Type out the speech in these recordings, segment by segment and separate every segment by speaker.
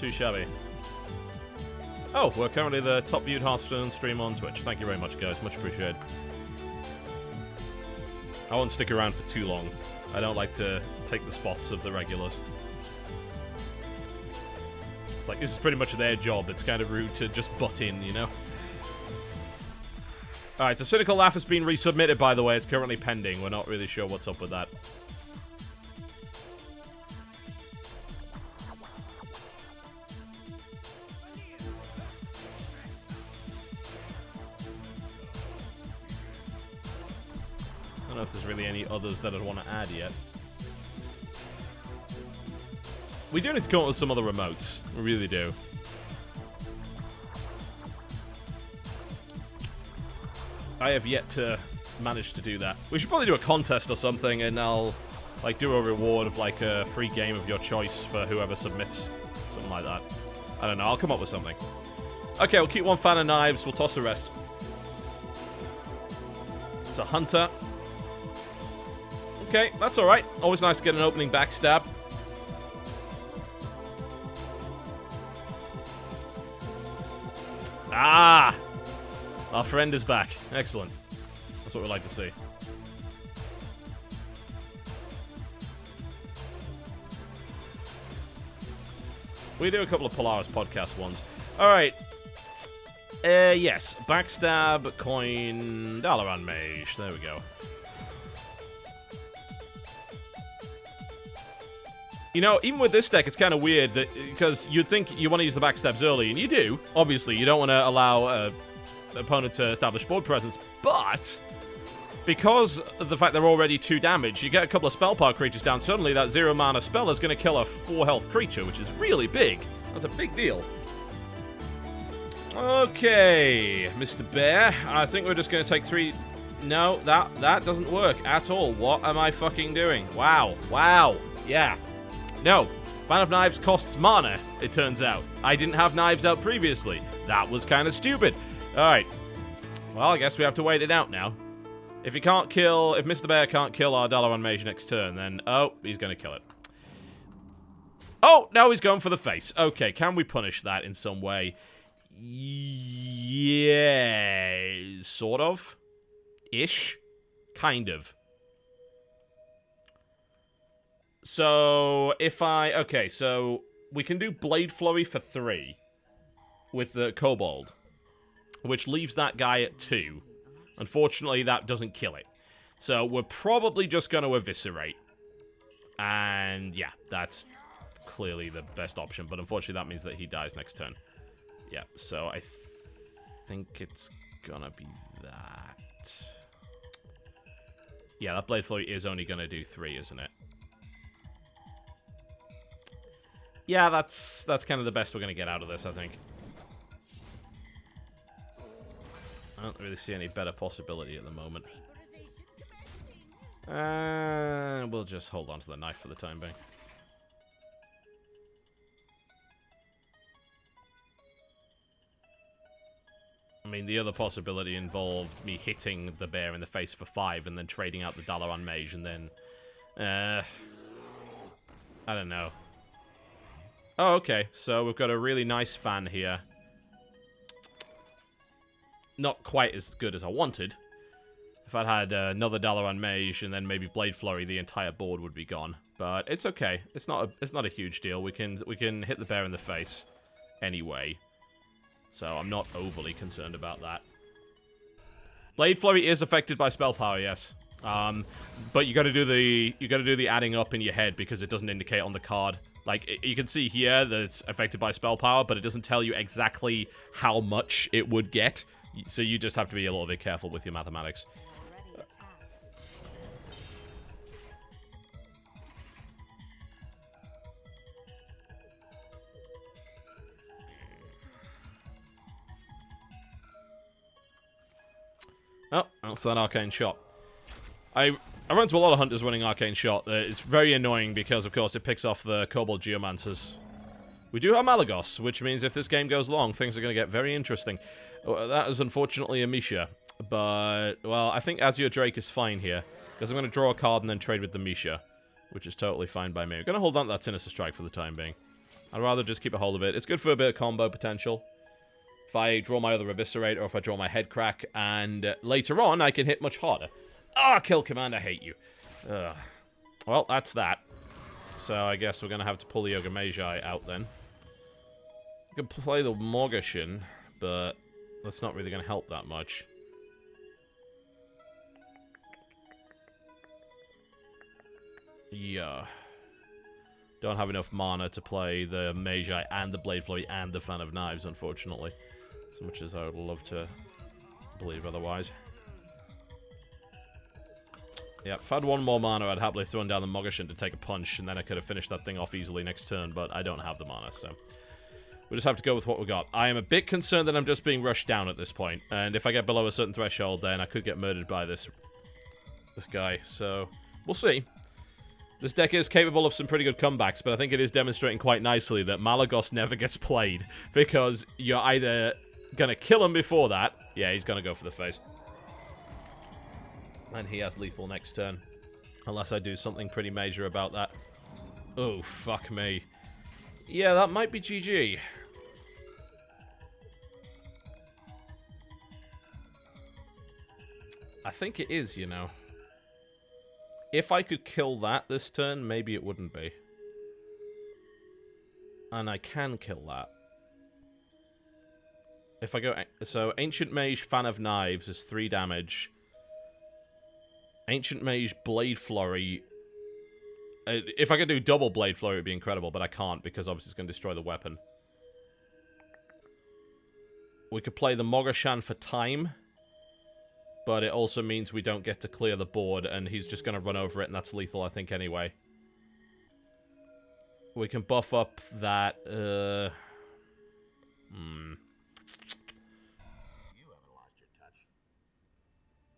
Speaker 1: too shabby. Oh, we're currently the top viewed Hearthstone stream on Twitch. Thank you very much, guys. Much appreciated. I won't stick around for too long. I don't like to take the spots of the regulars. It's like, this is pretty much their job. It's kind of rude to just butt in, you know? Alright, so Cynical Laugh has been resubmitted, by the way. It's currently pending. We're not really sure what's up with that. I don't know if there's really any others that I'd want to add yet. We do need to come up with some other remotes. We really do. I have yet to manage to do that. We should probably do a contest or something, and I'll, like, do a reward of, like, a free game of your choice for whoever submits. Something like that. I don't know. I'll come up with something. Okay, we'll keep one fan of knives. We'll toss the rest. It's a hunter. Okay, that's alright. Always nice to get an opening backstab. Ah! Our friend is back. Excellent. That's what we like to see. We do a couple of Polaris podcast ones. Alright. Yes. Backstab, coin, Dalaran Mage. There we go. You know, even with this deck, it's kind of weird that because you'd think you want to use the backstabs early, and you do. Obviously, you don't want to allow opponent to establish board presence, but because of the fact they're already 2 damage, you get a couple of Spellpower creatures down, suddenly that 0 mana spell is going to kill a 4 health creature, which is really big. That's a big deal. Okay, Mr. Bear, I think we're just going to take 3... No, that doesn't work at all. What am I fucking doing? Wow, yeah. No, Fan of Knives costs mana, it turns out. I didn't have knives out previously. That was kind of stupid. Alright. Well, I guess we have to wait it out now. If Mr. Bear can't kill our Dalaran Mage next turn, then, oh, he's going to kill it. Oh, no, he's going for the face. Okay, can we punish that in some way? Yeah, sort of. Ish. Kind of. So, okay, so we can do Blade Flurry for 3 with the Kobold, which leaves that guy at 2. Unfortunately, that doesn't kill it. So, we're probably just going to Eviscerate. And, yeah, that's clearly the best option, but unfortunately that means that he dies next turn. Yeah, so I think it's gonna be that. Yeah, that Blade Flurry is only gonna do 3, isn't it? Yeah, that's kind of the best we're going to get out of this, I think. I don't really see any better possibility at the moment. We'll just hold on to the knife for the time being. I mean, the other possibility involved me hitting the bear in the face for 5 and then trading out the Dalaran Mage and then... I don't know. Oh, okay. So we've got a really nice fan here. Not quite as good as I wanted. If I'd had another Dalaran Mage and then maybe Blade Flurry, the entire board would be gone. But it's okay. It's not a huge deal. We can hit the bear in the face anyway. So I'm not overly concerned about that. Blade Flurry is affected by Spellpower, yes. But you got to do the adding up in your head because it doesn't indicate on the card. Like, you can see here that it's affected by Spellpower, but it doesn't tell you exactly how much it would get. So you just have to be a little bit careful with your mathematics. Oh, that's that Arcane Shot. I run into a lot of hunters running Arcane Shot. It's very annoying because, of course, it picks off the Kobold Geomancers. We do have Malagos, which means if this game goes long, things are going to get very interesting. That is unfortunately a Misha. But, well, I think Azure Drake is fine here. Because I'm going to draw a card and then trade with the Misha. Which is totally fine by me. I'm going to hold on to that Sinister Strike for the time being. I'd rather just keep a hold of it. It's good for a bit of combo potential. If I draw my other Eviscerate, or if I draw my Head Crack, and later on, I can hit much harder. Ah, Kill Command, I hate you. Ugh. Well, that's that. So I guess we're going to have to pull the Yoga Magi out then. We can play the Morgashin, but that's not really going to help that much. Yeah. Don't have enough mana to play the Magi and the Blade Flurry and the Fan of Knives, unfortunately. As much as I would love to believe otherwise. Yeah, if I had one more mana, I'd happily thrown down the Morgashin to take a punch, and then I could have finished that thing off easily next turn, but I don't have the mana, so... we'll just have to go with what we got. I am a bit concerned that I'm just being rushed down at this point, and if I get below a certain threshold, then I could get murdered by this guy, so... we'll see. This deck is capable of some pretty good comebacks, but I think it is demonstrating quite nicely that Malagos never gets played, because you're either gonna kill him before that... yeah, he's gonna go for the face. And he has lethal next turn. Unless I do something pretty major about that. Oh, fuck me. Yeah, that might be GG. I think it is, you know. If I could kill that this turn, maybe it wouldn't be. And I can kill that. If I go... so, Ancient Mage, Fan of Knives is 3 damage. Ancient Mage, Blade Flurry... if I could do double Blade Flurry, it would be incredible, but I can't, because obviously it's going to destroy the weapon. We could play the Mogashan for time, but it also means we don't get to clear the board, and he's just going to run over it, and that's lethal, I think, anyway. We can buff up that...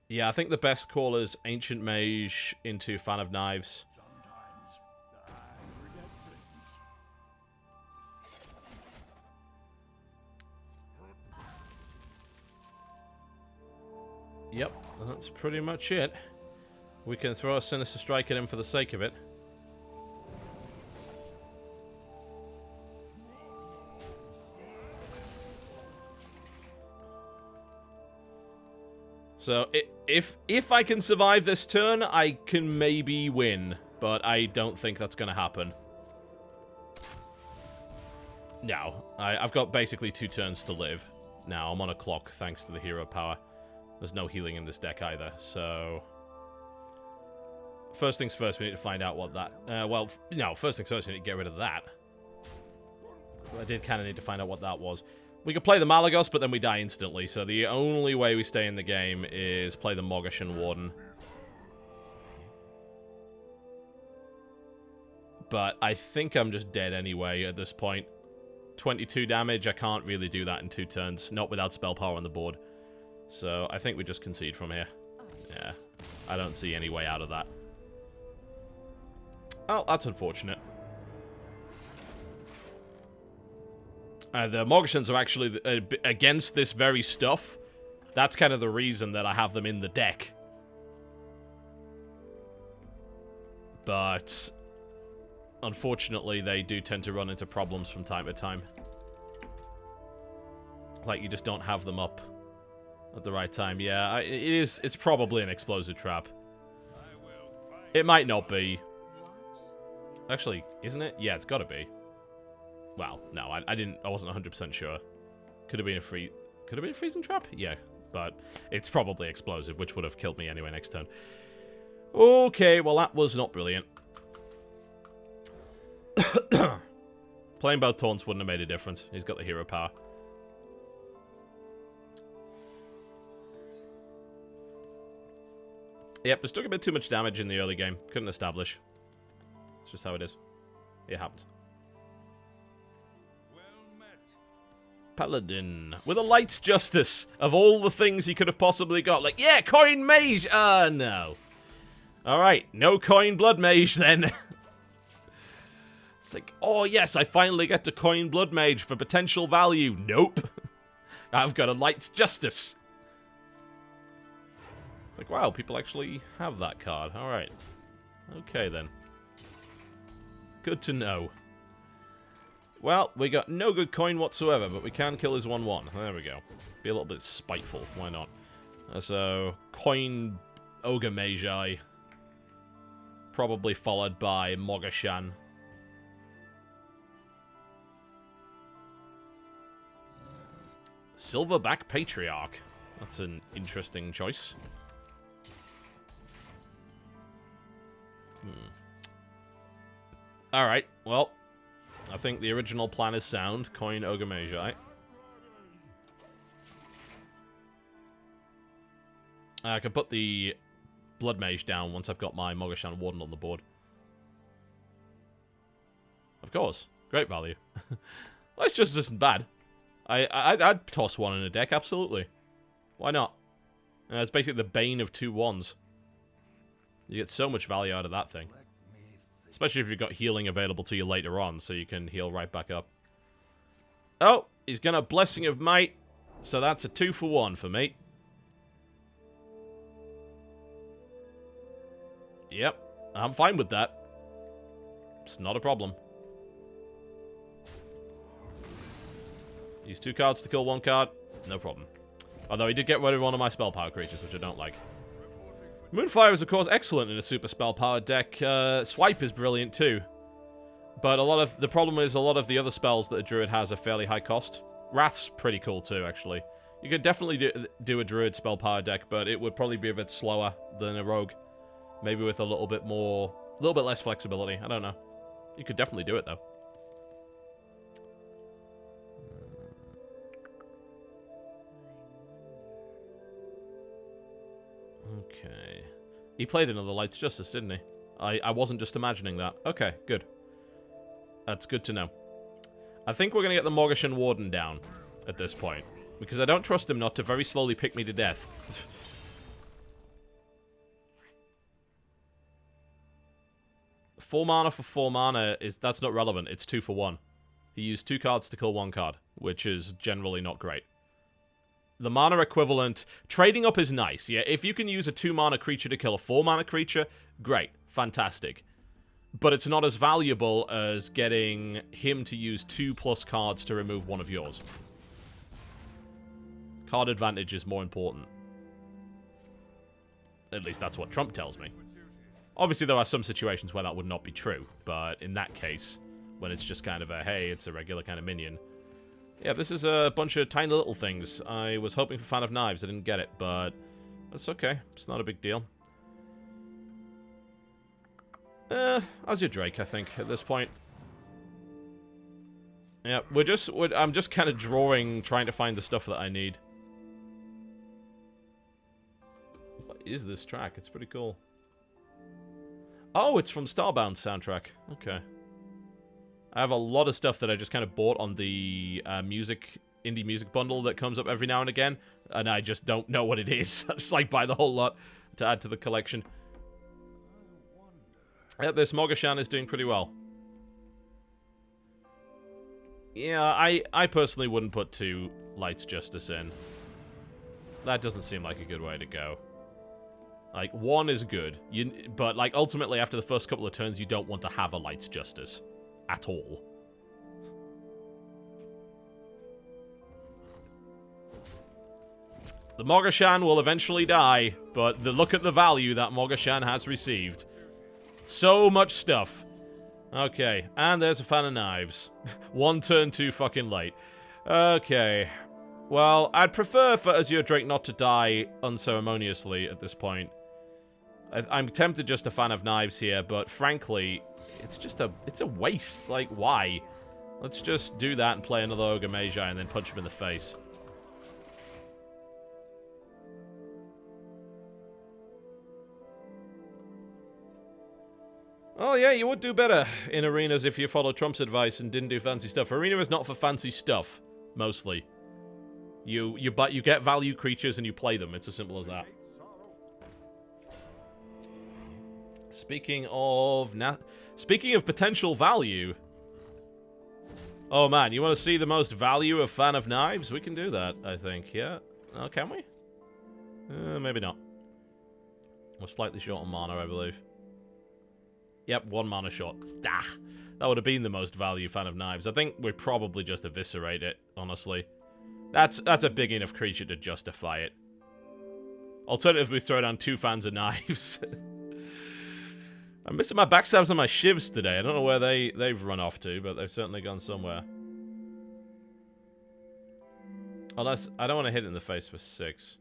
Speaker 1: yeah, I think the best call is Ancient Mage into Fan of Knives. Yep, that's pretty much it. We can throw a Sinister Strike at him for the sake of it. So, if I can survive this turn, I can maybe win. But I don't think that's going to happen. No, I've got basically 2 turns to live. Now, I'm on a clock thanks to the hero power. There's no healing in this deck either, so... first things first, we need to find out what that... well, no, first things first, we need to get rid of that. I did kind of need to find out what that was. We could play the Malagos, but then we die instantly, so the only way we stay in the game is play the Mogashan Warden. But I think I'm just dead anyway at this point. 22 damage, I can't really do that in 2 turns, not without spell power on the board. So I think we just concede from here. Yeah, I don't see any way out of that. Oh, that's unfortunate. The Mogashans are actually against this very stuff. That's kind of the reason that I have them in the deck. But unfortunately, they do tend to run into problems from time to time. Like, you just don't have them up at the right time. Yeah, it's probably an explosive trap. It might not be. Actually, isn't it? Yeah, it's gotta be. Well, no, I wasn't 100% sure. Could have been a freezing trap? Yeah, but it's probably explosive, which would have killed me anyway next turn. Okay, well that was not brilliant. Playing both taunts wouldn't have made a difference. He's got the hero power. Yep, just took a bit too much damage in the early game. Couldn't establish. It's just how it is. It happens. Paladin. With a Light's Justice. Of all the things he could have possibly got. Like, yeah, Coin Mage! No. Alright, no Coin Blood Mage then. It's like, oh yes, I finally get to Coin Blood Mage for potential value. Nope. I've got a Light's Justice. It's like, wow, people actually have that card. Alright. Okay then. Good to know. Well, we got no good coin whatsoever, but we can kill his 1/1. There we go. Be a little bit spiteful. Why not? So, coin Ogre Magi. Probably followed by Mogashan. Silverback Patriarch. That's an interesting choice. Alright, well, I think the original plan is sound. Coin Ogre Magi. I can put the Blood Mage down once I've got my Mogashan Warden on the board. Of course. Great value. Well, it's just isn't bad. I'd toss one in a deck, absolutely. Why not? It's basically the bane of 2/1s. You get so much value out of that thing. Especially if you've got healing available to you later on, so you can heal right back up. Oh, he's got a Blessing of Might, so that's a 2-for-1 for me. Yep, I'm fine with that. It's not a problem. Use 2 cards to kill 1 card, no problem. Although he did get rid of one of my Spellpower creatures, which I don't like. Moonfire is, of course, excellent in a super Spellpower deck. Swipe is brilliant, too. But the problem is a lot of the other spells that a Druid has are fairly high cost. Wrath's pretty cool, too, actually. You could definitely do a Druid Spellpower deck, but it would probably be a bit slower than a Rogue. Maybe with a little bit less flexibility. I don't know. You could definitely do it, though. Okay. He played another Light's Justice, didn't he? I wasn't just imagining that. Okay, good. That's good to know. I think we're going to get the Mogashan Warden down at this point. Because I don't trust him not to very slowly pick me to death. 4 mana for 4 mana, that's not relevant. It's 2-for-1. He used 2 cards to kill 1 card, which is generally not great. The mana equivalent, trading up is nice, yeah? If you can use a 2 mana creature to kill a 4 mana creature, great, fantastic. But it's not as valuable as getting him to use 2+ cards to remove one of yours. Card advantage is more important. At least that's what Trump tells me. Obviously, there are some situations where that would not be true, but in that case, when it's just kind of a, hey, it's a regular kind of minion. Yeah, this is a bunch of tiny little things. I was hoping for Fan of Knives. I didn't get it, but that's okay. It's not a big deal. How's your Drake, I think, at this point? Yeah, I'm just kind of trying to find the stuff that I need. What is this track? It's pretty cool. Oh, it's from Starbound soundtrack. Okay. I have a lot of stuff that I just kind of bought on the indie music bundle that comes up every now and again, and I just don't know what it is. I just like buy the whole lot to add to the collection. Yeah, this Mogashan is doing pretty well. Yeah, I personally wouldn't put 2 Light's Justice in. That doesn't seem like a good way to go. Like, 1 is good, but like ultimately after the first couple of turns, you don't want to have a Light's Justice at all. The Mogashan will eventually die, but look at the value that Mogashan has received. So much stuff. Okay, and there's a Fan of Knives. 1 turn too fucking late. Okay. Well, I'd prefer for Azure Drake not to die unceremoniously at this point. I'm tempted just to Fan of Knives here, but frankly, it's a waste. Like, why? Let's just do that and play another Ogre Magi and then punch him in the face. Oh yeah, you would do better in arenas if you followed Trump's advice and didn't do fancy stuff. Arena is not for fancy stuff, mostly. You get value creatures and you play them. It's as simple as that. Speaking of potential value. Oh man, you want to see the most value of Fan of Knives? We can do that, I think. Yeah. Can we? Maybe not. We're slightly short on mana, I believe. Yep, 1 mana short. Ah, that would have been the most value Fan of Knives. I think we probably just eviscerate it, honestly. That's a big enough creature to justify it. Alternatively, we throw down 2 Fans of Knives. I'm missing my backstabs and my shivs today. I don't know where they've run off to, but they've certainly gone somewhere. Unless, I don't want to hit it in the face for 6.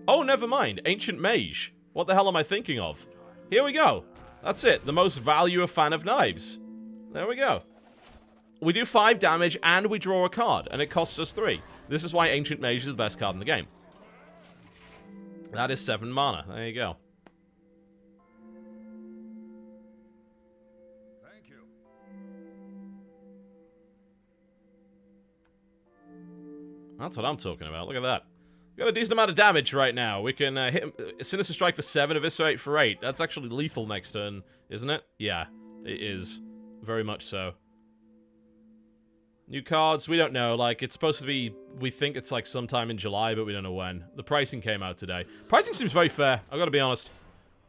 Speaker 1: Oh, never mind. Ancient Mage. What the hell am I thinking of? Here we go. That's it. The most value of Fan of Knives. There we go. We do 5 damage and we draw a card, and it costs us 3. This is why Ancient Mage is the best card in the game. That is 7 mana. There you go.
Speaker 2: Thank you.
Speaker 1: That's what I'm talking about. Look at that. Got a decent amount of damage right now. We can hit him, Sinister Strike for 7, Eviscerate for 8. That's actually lethal next turn, isn't it? Yeah, it is. Very much so. New cards, we don't know. Like, it's supposed to be, we think it's like sometime in July, but we don't know when. The pricing came out today. Pricing seems very fair, I've got to be honest.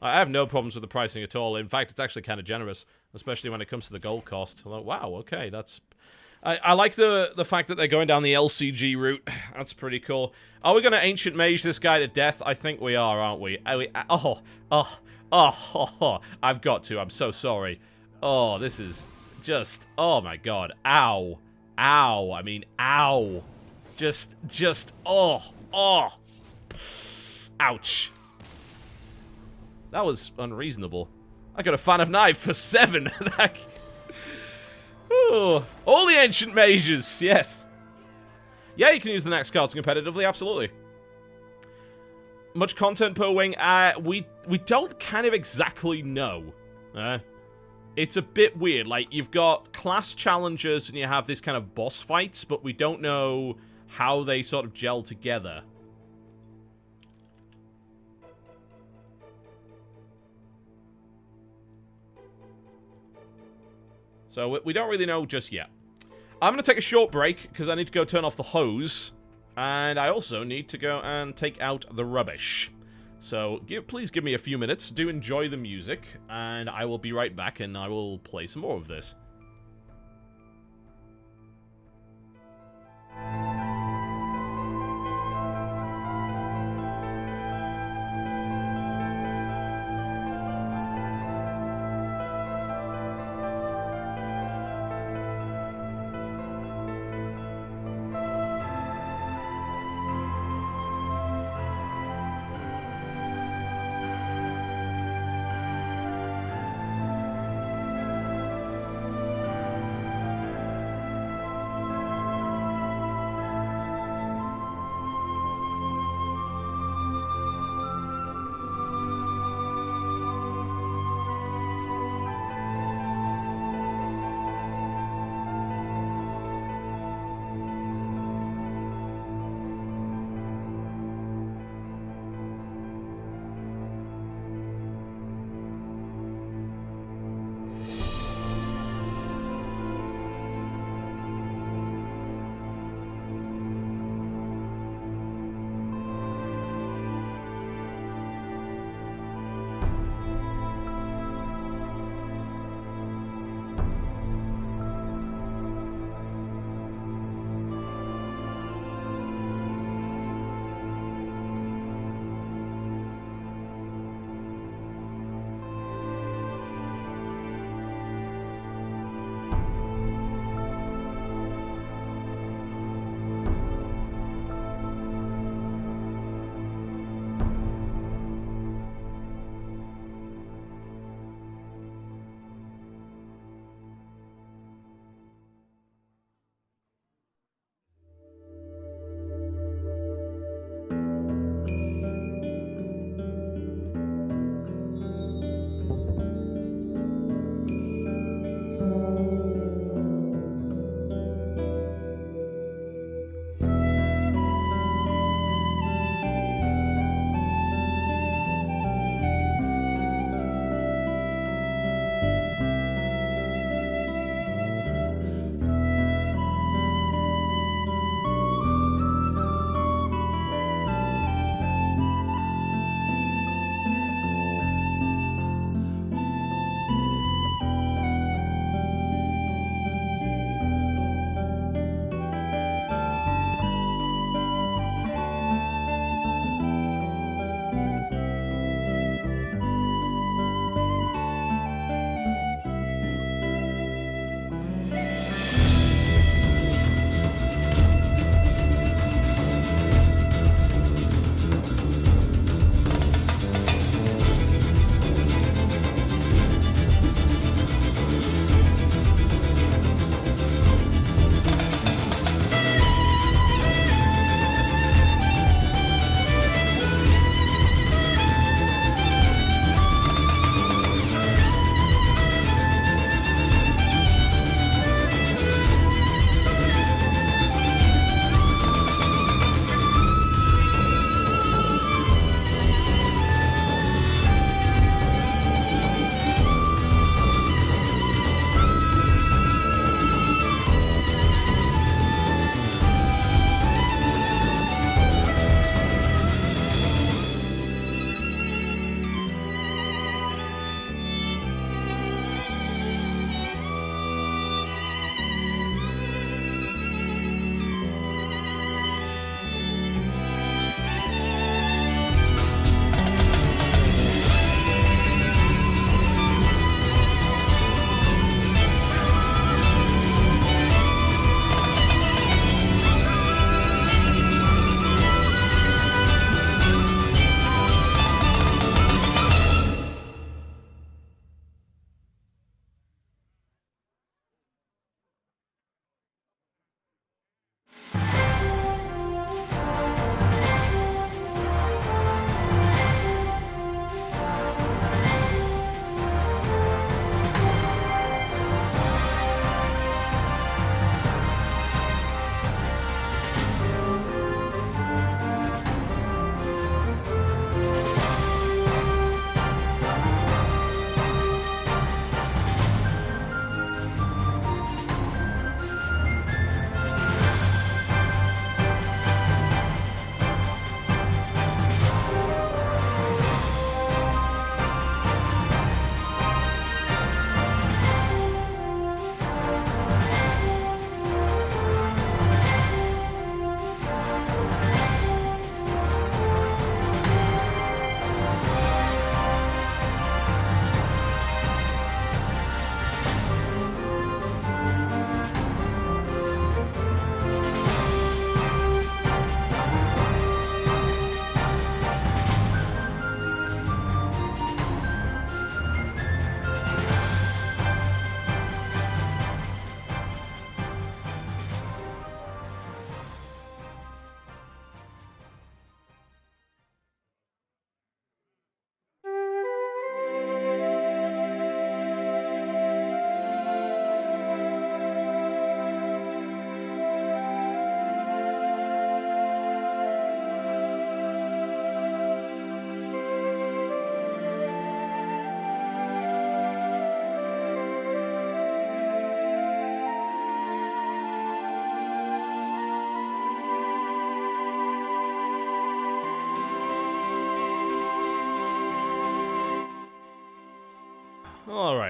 Speaker 1: I have no problems with the pricing at all. In fact, it's actually kind of generous, especially when it comes to the gold cost. I'm like, wow, okay, that's... I like the fact that they're going down the LCG route. That's pretty cool. Are we going to Ancient Mage this guy to death? I think we are, aren't we? I've got to. I'm so sorry. Oh, this is just... Oh, my God. Ow. Ow. I mean, ow. Just... Oh. Ouch. That was unreasonable. I got a Fan of Knife for 7. Ooh, all the Ancient Mages, yes. Yeah, you can use the next cards competitively, absolutely. Much content per wing? We don't kind of exactly know. It's a bit weird. Like, you've got class challenges and you have this kind of boss fights, but we don't know how they sort of gel together. So we don't really know just yet. I'm going to take a short break because I need to go turn off the hose. And I also need to go and take out the rubbish. So please give me a few minutes. Do enjoy the music. And I will be right back and I will play some more of this.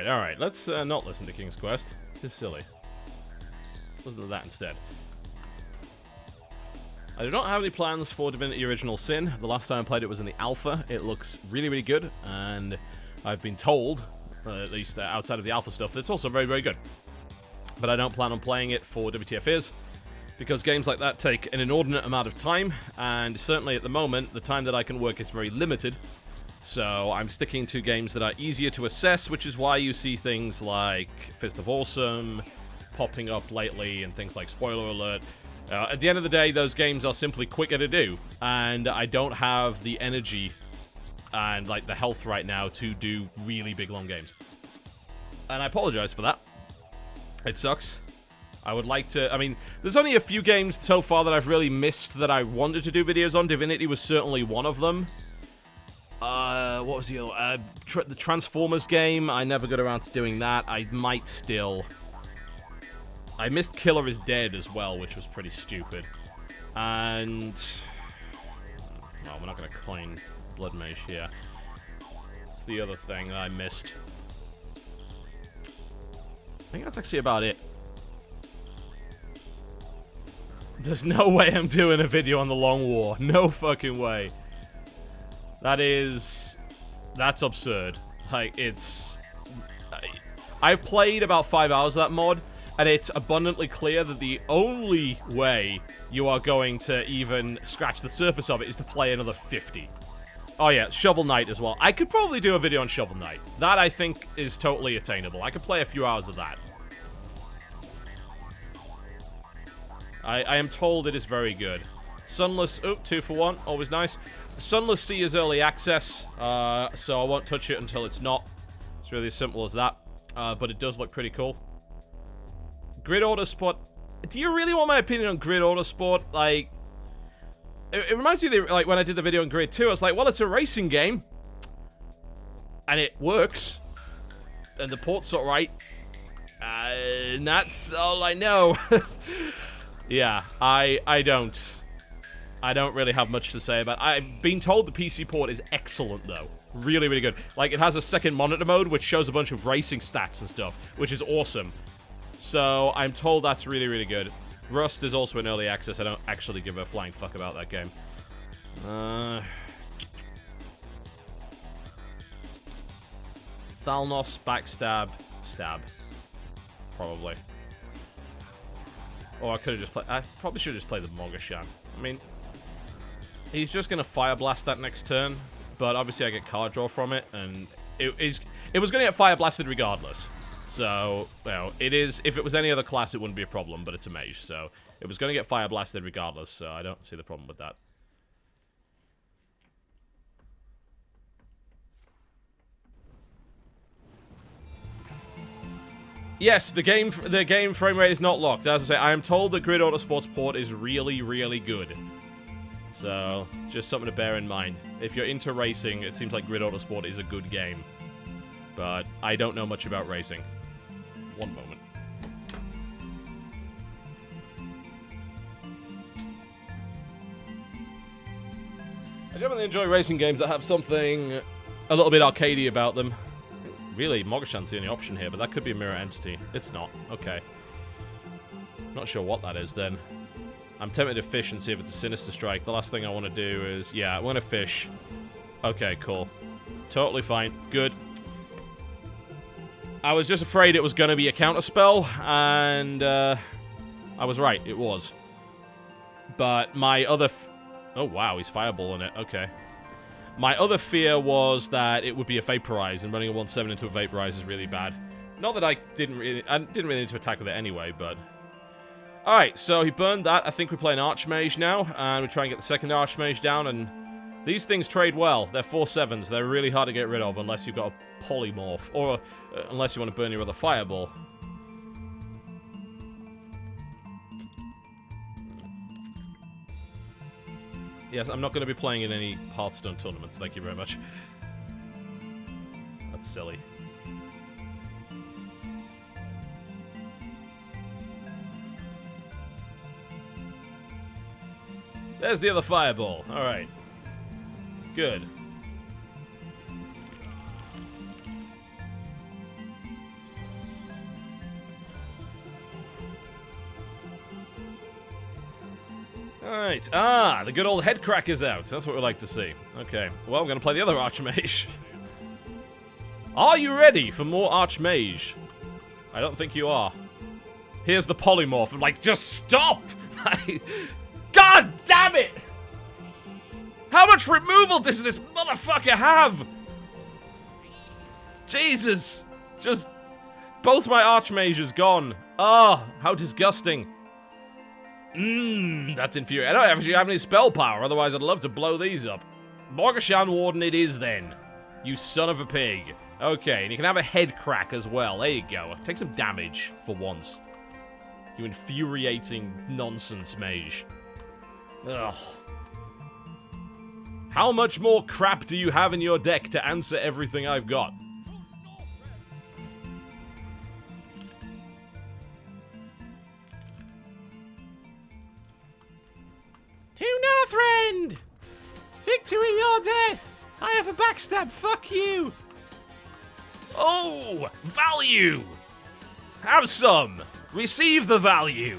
Speaker 1: Alright. Let's not listen to King's Quest. It's silly. Listen to that instead. I do not have any plans for Divinity Original Sin. The last time I played it was in the alpha. It looks really, really good, and I've been told, at least outside of the alpha stuff, that it's also very, very good. But I don't plan on playing it for WTF is, because games like that take an inordinate amount of time, and certainly at the moment, the time that I can work is very limited. So I'm sticking to games that are easier to assess, which is why you see things like Fist of Awesome popping up lately, and things like Spoiler Alert. At the end of the day, those games are simply quicker to do, and I don't have the energy and, like, the health right now to do really big, long games. And I apologize for that. It sucks. I would like to... I mean, there's only a few games so far that I've really missed that I wanted to do videos on. Divinity was certainly one of them. What was the other... the Transformers game. I never got around to doing that. I might still... I missed Killer is Dead as well, which was pretty stupid. And... well, we're not going to coin Blood Mage here. It's the other thing that I missed. I think that's actually about it. There's no way I'm doing a video on the Long War. No fucking way. That's absurd. Like, it's... I've played about 5 hours of that mod, and it's abundantly clear that the only way you are going to even scratch the surface of it is to play another 50. Oh yeah, Shovel Knight as well. I could probably do a video on Shovel Knight. That, I think, is totally attainable. I could play a few hours of that. I am told it is very good. Sunless... oh, 2 for 1. Always nice. Sunless Sea is early access, so I won't touch it until it's not. It's really as simple as that. But it does look pretty cool. Grid Autosport. Do you really want my opinion on Grid Autosport? Like, it reminds me of like when I did the video on Grid 2. I was like, well, it's a racing game, and it works, and the port's alright, and that's all I know. Yeah, I don't really have much to say about it. I've been told the PC port is excellent, though. Really, really good. Like, it has a second monitor mode, which shows a bunch of racing stats and stuff, which is awesome. So, I'm told that's really, really good. Rust is also in early access. I don't actually give a flying fuck about that game. Thalnos, Backstab, Stab. Probably. Or I could have just played... I probably should have just played the Mogashan. I mean, he's just going to Fire Blast that next turn, but obviously I get card draw from it, and it was going to get Fire Blasted regardless. So, well, it is... if it was any other class, it wouldn't be a problem, but it's a mage, so it was going to get Fire Blasted regardless, so I don't see the problem with that. Yes, the game frame rate is not locked. As I say, I am told the Grid Autosports port is really, really good. So, just something to bear in mind. If you're into racing, it seems like Grid Autosport is a good game. But I don't know much about racing. One moment. I generally enjoy racing games that have something a little bit arcadey about them. Really, Mogashan's the only option here, but that could be a mirror entity. It's not. Okay. Not sure what that is, then. I'm tempted to fish and see if it's a Sinister Strike. The last thing I want to do is... yeah, I want to fish. Okay, cool. Totally fine. Good. I was just afraid it was going to be a counterspell, and I was right. It was. But my other... oh, wow, he's fireballing it. Okay. My other fear was that it would be a Vaporize, and running a 1/7 into a Vaporize is really bad. Not that I didn't really need to attack with it anyway, but... alright, so he burned that. I think we play an Archmage now, and we try and get the second Archmage down, and these things trade well. They're 4/7s. They're really hard to get rid of unless you've got a Polymorph, or unless you want to burn your other Fireball. Yes, I'm not going to be playing in any Hearthstone tournaments, thank you very much. That's silly. There's the other Fireball. Alright. Good. Alright, the good old head cracker's out. That's what we like to see. Okay, well, I'm going to play the other Archmage. Are you ready for more Archmage? I don't think you are. Here's the polymorph. I'm like, just stop! God damn it! How much removal does this motherfucker have? Jesus! Just... both my Archmages gone. Ah, how disgusting. That's infuriating. I don't actually have any spell power, otherwise I'd love to blow these up. Morgashan Warden it is then. You son of a pig. Okay, and you can have a head crack as well. There you go. Take some damage for once. You infuriating nonsense mage. Ugh. How much more crap do you have in your deck to answer everything I've got? To Northrend! Victory or death! I have a backstab, fuck you! Oh! Value! Have some! Receive the value!